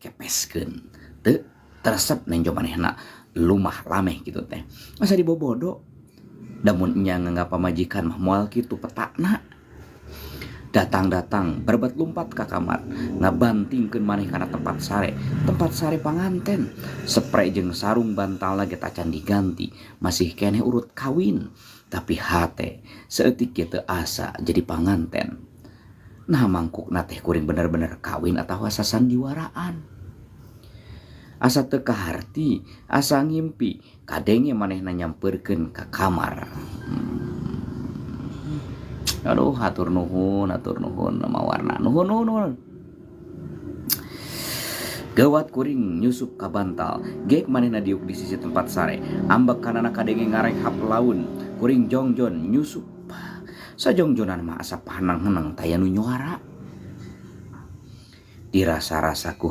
kepeskeun teu teresep neng manehna lumah lameh gitu teh asa dibobodo damun nya nganggap pamajikan mah moal kitu petakna datang berbat lumpat ka kamar ngabantingkeun maneh kana tempat sare panganten spray jeung sarung bantal lagi tacan diganti masih keneh urut kawin tapi hate seeutik kieu asa jadi panganten nah mangkukna teh kuring bener-bener kawin atawa asa sandiwaraan asa teu kaharti asa ngimpi kadenge manehna nyampeurkeun ka kamar. Aduh hatur nuhun mawarna nuhun gawat kuring nyusup ka bantal geek manehna diuk di sisi tempat sare ambek kanana kadenge ngarehap laun kuring jongjon nyusup sajongjonan mah asa panang-henang taya nu nyuara dirasa-rasa ku